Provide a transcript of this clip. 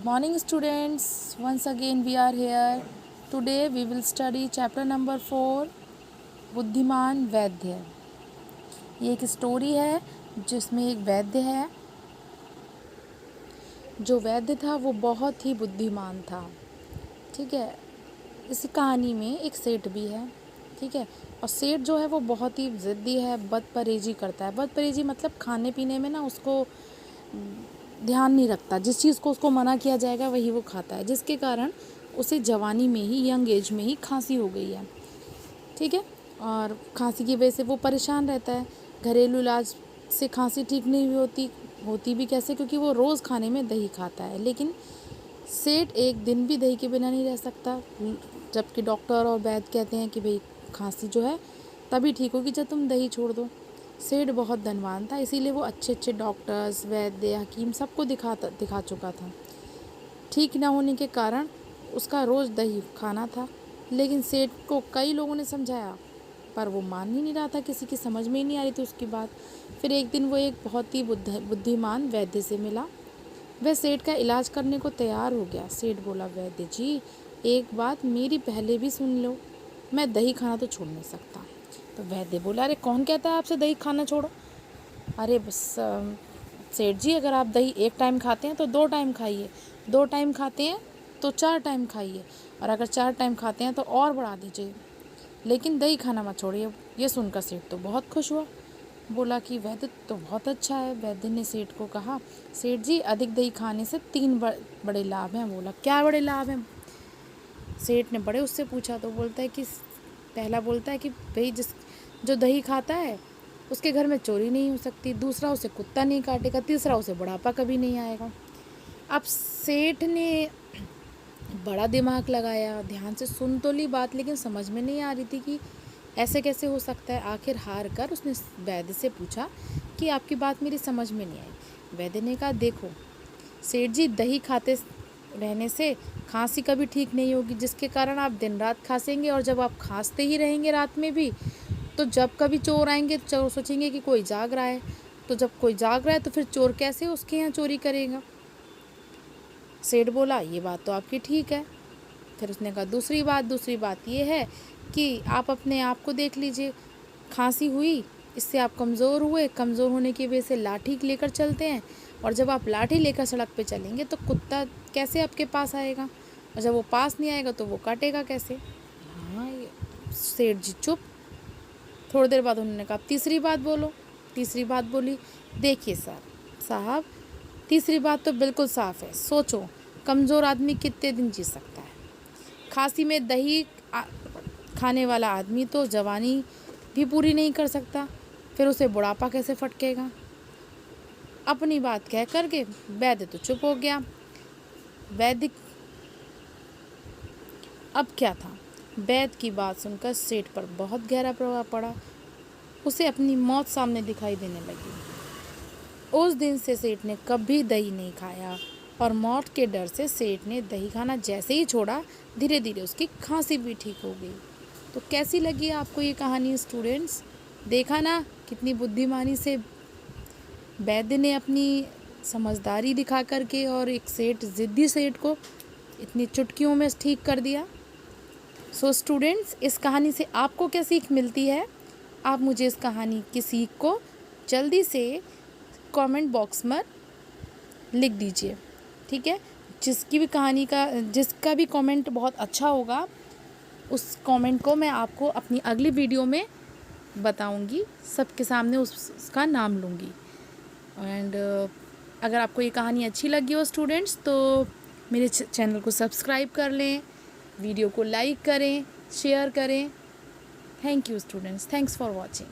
Good morning students, once again we are here. Today we will study chapter number 4 बुद्धिमान वैद्य। ये एक story है जिसमें एक वैद्य है। जो वैद्य था वो बहुत ही बुद्धिमान था। ठीक है, इस कहानी में एक सेठ भी है। ठीक है, और सेठ जो है वो बहुत ही ज़िद्दी है, बदपरहेज़ी करता है। बदपरहेज़ी मतलब खाने पीने में ना उसको ध्यान नहीं रखता, जिस चीज़ को उसको मना किया जाएगा वही वो खाता है, जिसके कारण उसे जवानी में ही, यंग एज में ही खांसी हो गई है। ठीक है, और खांसी की वजह से वो परेशान रहता है। घरेलू इलाज से खांसी ठीक नहीं होती भी कैसे, क्योंकि वो रोज़ खाने में दही खाता है। लेकिन सेठ एक दिन भी दही के बिना नहीं रह सकता, जबकि डॉक्टर और वैद्य कहते हैं कि भाई खांसी जो है तभी ठीक होगी जब तुम दही छोड़ दो। सेठ बहुत धनवान था, इसीलिए वो अच्छे अच्छे डॉक्टर्स, वैद्य, हकीम सबको दिखा चुका था। ठीक ना होने के कारण उसका रोज़ दही खाना था। लेकिन सेठ को कई लोगों ने समझाया, पर वो मान ही नहीं रहा था, किसी की समझ में ही नहीं आ रही थी उसकी बात। फिर एक दिन वो एक बहुत ही बुद्धिमान वैद्य से मिला। वह सेठ का इलाज करने को तैयार हो गया। सेठ बोला, वैद्य जी एक बात मेरी पहले भी सुन लो, मैं दही खाना तो छोड़ नहीं सकता। तो वैद्य बोला, अरे कौन कहता है आपसे दही खाना छोड़ो? अरे बस सेठ जी, अगर आप दही एक टाइम खाते हैं तो 2 टाइम खाइए, 2 टाइम खाते हैं तो 4 टाइम खाइए, और अगर 4 टाइम खाते हैं तो और बढ़ा दीजिए, लेकिन दही खाना मत छोड़िए। ये सुनकर सेठ तो बहुत खुश हुआ, बोला कि वैद्य तो बहुत अच्छा है। वैद्य ने सेठ को कहा, सेठ जी अधिक दही खाने से 3 बड़े लाभ हैं। बोला, क्या बड़े लाभ हैं? सेठ ने बड़े उससे पूछा तो बोलता है कि पहला बोलता है कि भाई जो दही खाता है उसके घर में चोरी नहीं हो सकती, दूसरा उसे कुत्ता नहीं काटेगा, तीसरा उसे बुढ़ापा कभी नहीं आएगा। अब सेठ ने बड़ा दिमाग लगाया, ध्यान से सुन तो ली बात, लेकिन समझ में नहीं आ रही थी कि ऐसे कैसे हो सकता है। आखिर हार कर उसने वैद्य से पूछा कि आपकी बात मेरी समझ में नहीं आई। वैद्य ने कहा, देखो सेठ जी, दही खाते रहने से खांसी कभी ठीक नहीं होगी, जिसके कारण आप दिन रात खांसेंगे, और जब आप खांसते ही रहेंगे रात में भी, तो जब कभी चोर आएंगे तो चोर सोचेंगे कि कोई जाग रहा है, तो जब कोई जाग रहा है तो फिर चोर कैसे उसके यहाँ चोरी करेगा। सेठ बोला, ये बात तो आपकी ठीक है। फिर उसने कहा, दूसरी बात ये है कि आप अपने आप को देख लीजिए, खांसी हुई इससे आप कमज़ोर हुए, कमज़ोर होने की वजह से लाठी लेकर चलते हैं, और जब आप लाठी लेकर सड़क पे चलेंगे तो कुत्ता कैसे आपके पास आएगा, और जब वो पास नहीं आएगा तो वो काटेगा कैसे। हाँ, सेठ जी चुप। थोड़ी देर बाद उन्होंने कहा, तीसरी बात बोलो। तीसरी बात बोली, देखिए साहब, तीसरी बात तो बिल्कुल साफ है। सोचो, कमज़ोर आदमी कितने दिन जी सकता है? खांसी में दही खाने वाला आदमी तो जवानी भी पूरी नहीं कर सकता, फिर उसे बुढ़ापा कैसे फटकेगा? अपनी बात कह करके वैद्य तो चुप हो गया। वैद्य अब क्या था, वैद्य की बात सुनकर सेठ पर बहुत गहरा प्रभाव पड़ा। उसे अपनी मौत सामने दिखाई देने लगी। उस दिन से सेठ ने कभी दही नहीं खाया, और मौत के डर से सेठ ने दही खाना जैसे ही छोड़ा, धीरे धीरे उसकी खांसी भी ठीक हो गई। तो कैसी लगी आपको ये कहानी स्टूडेंट्स? देखा ना कितनी बुद्धिमानी से वैद्य ने अपनी समझदारी दिखा करके और एक ज़िद्दी सेठ को इतनी चुटकियों में ठीक कर दिया। सो स्टूडेंट्स, इस कहानी से आपको क्या सीख मिलती है? आप मुझे इस कहानी की सीख को जल्दी से कमेंट बॉक्स में लिख दीजिए। ठीक है, जिसका भी कमेंट बहुत अच्छा होगा, उस कमेंट को मैं आपको अपनी अगली वीडियो में बताऊंगी, सबके सामने उसका नाम लूँगी। एंड अगर आपको ये कहानी अच्छी लगी हो स्टूडेंट्स, तो मेरे चैनल को सब्सक्राइब कर लें, वीडियो को लाइक करें, शेयर करें। Thank you students, thanks for watching.